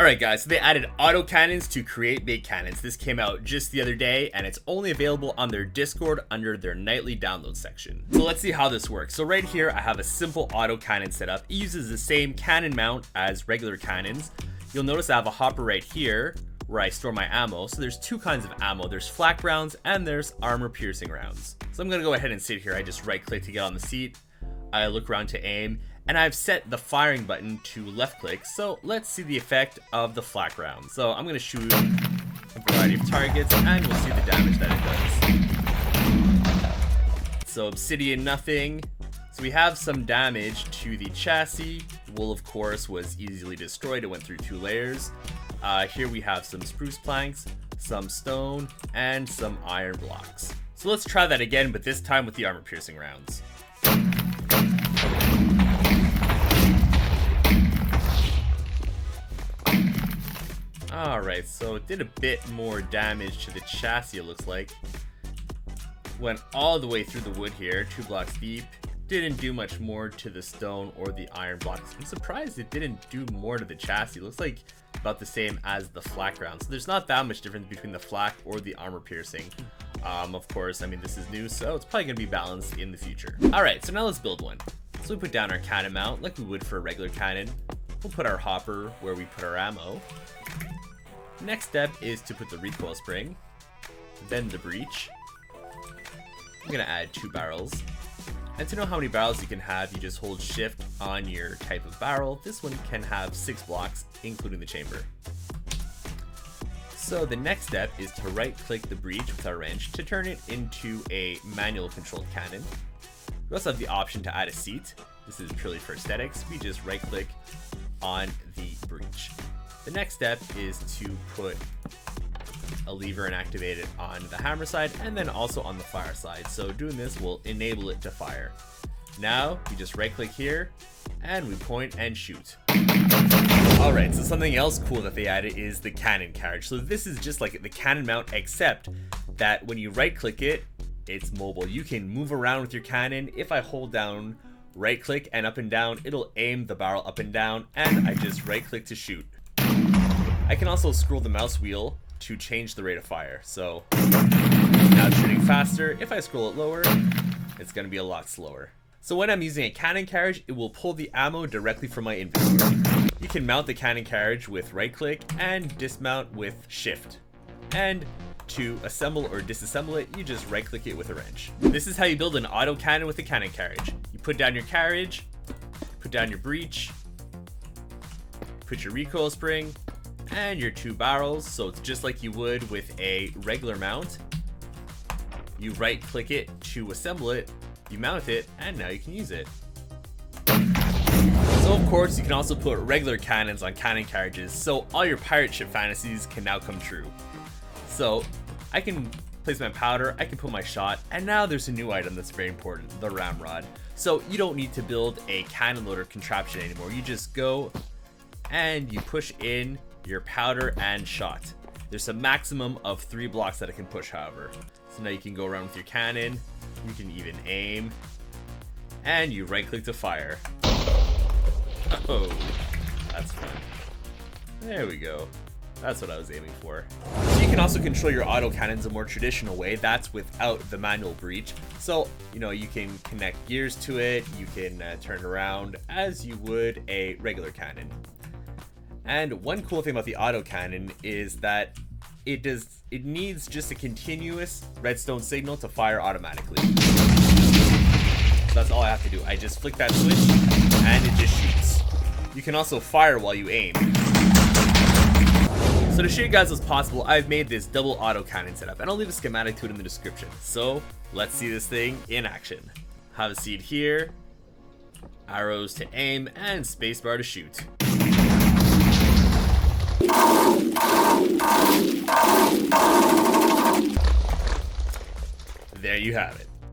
Alright guys, so they added autocannons to create big cannons. This came out just the other day and it's only available on their Discord under their nightly download section. So let's see how this works. So right here I have a simple autocannon setup. It uses the same cannon mount as regular cannons. You'll notice I have a hopper right here where I store my ammo. So there's two kinds of ammo. There's flak rounds and there's armor piercing rounds. So I'm gonna go ahead and sit here. I just right click to get on the seat. I look around to aim. And I've set the firing button to left click, so let's see the effect of the flak round. So I'm going to shoot a variety of targets and we'll see the damage that it does. So obsidian, nothing. So we have some damage to the chassis. The wool, of course, was easily destroyed. It went through 2 layers. Here we have some spruce planks, some stone, and some iron blocks. So let's try that again, but this time with the armor piercing rounds. Alright, so it did a bit more damage to the chassis, it looks like. Went all the way through the wood here, 2 blocks deep. Didn't do much more to the stone or the iron blocks. I'm surprised it didn't do more to the chassis. It looks like about the same as the flak round. So there's not that much difference between the flak or the armor piercing. Of course, I mean, this is new, so it's probably going to be balanced in the future. Alright, so now let's build one. So we put down our cannon mount like we would for a regular cannon. We'll put our hopper where we put our ammo. Next step is to put the recoil spring, then the breech. I'm gonna add 2 barrels. And to know how many barrels you can have, you just hold shift on your type of barrel. This one can have 6 blocks, including the chamber. So the next step is to right click the breech with our wrench to turn it into a manual controlled cannon. We also have the option to add a seat. This is purely for aesthetics. We just right click on the breech. The next step is to put a lever and activate it on the hammer side and then also on the fire side. So doing this will enable it to fire. Now we just right click here and we point and shoot. Alright, so something else cool that they added is the cannon carriage. So this is just like the cannon mount, except that when you right click it, it's mobile. You can move around with your cannon. If I hold down right click and up and down, it'll aim the barrel up and down, and I just right click to shoot. I can also scroll the mouse wheel to change the rate of fire. So now it's shooting faster. If I scroll it lower, it's going to be a lot slower. So when I'm using a cannon carriage, it will pull the ammo directly from my inventory. You can mount the cannon carriage with right click and dismount with shift. And to assemble or disassemble it, you just right click it with a wrench. This is how you build an autocannon with a cannon carriage. You put down your carriage, put down your breech, put your recoil spring, and your 2 barrels. So it's just like you would with a regular mount. You right click it to assemble it, you mount it, and now you can use it. So of course you can also put regular cannons on cannon carriages, so all your pirate ship fantasies can now come true. So I can place my powder, I can put my shot, and now there's a new item that's very important, the ramrod. So you don't need to build a cannon loader contraption anymore. You just go and you push in your powder and shot. There's a maximum of 3 blocks that it can push, however. So now you can go around with your cannon, you can even aim, and you right click to fire. Oh, that's fun. There we go. That's what I was aiming for. So you can also control your autocannons a more traditional way. That's without the manual breech. So, you can connect gears to it. You can turn around as you would a regular cannon. And one cool thing about the autocannon is that it needs just a continuous redstone signal to fire automatically. So that's all I have to do. I just flick that switch and it just shoots. You can also fire while you aim. So to show you guys what's possible, I've made this double autocannon setup, and I'll leave a schematic to it in the description. So let's see this thing in action. Have a seat here, arrows to aim, and spacebar to shoot. There you have it.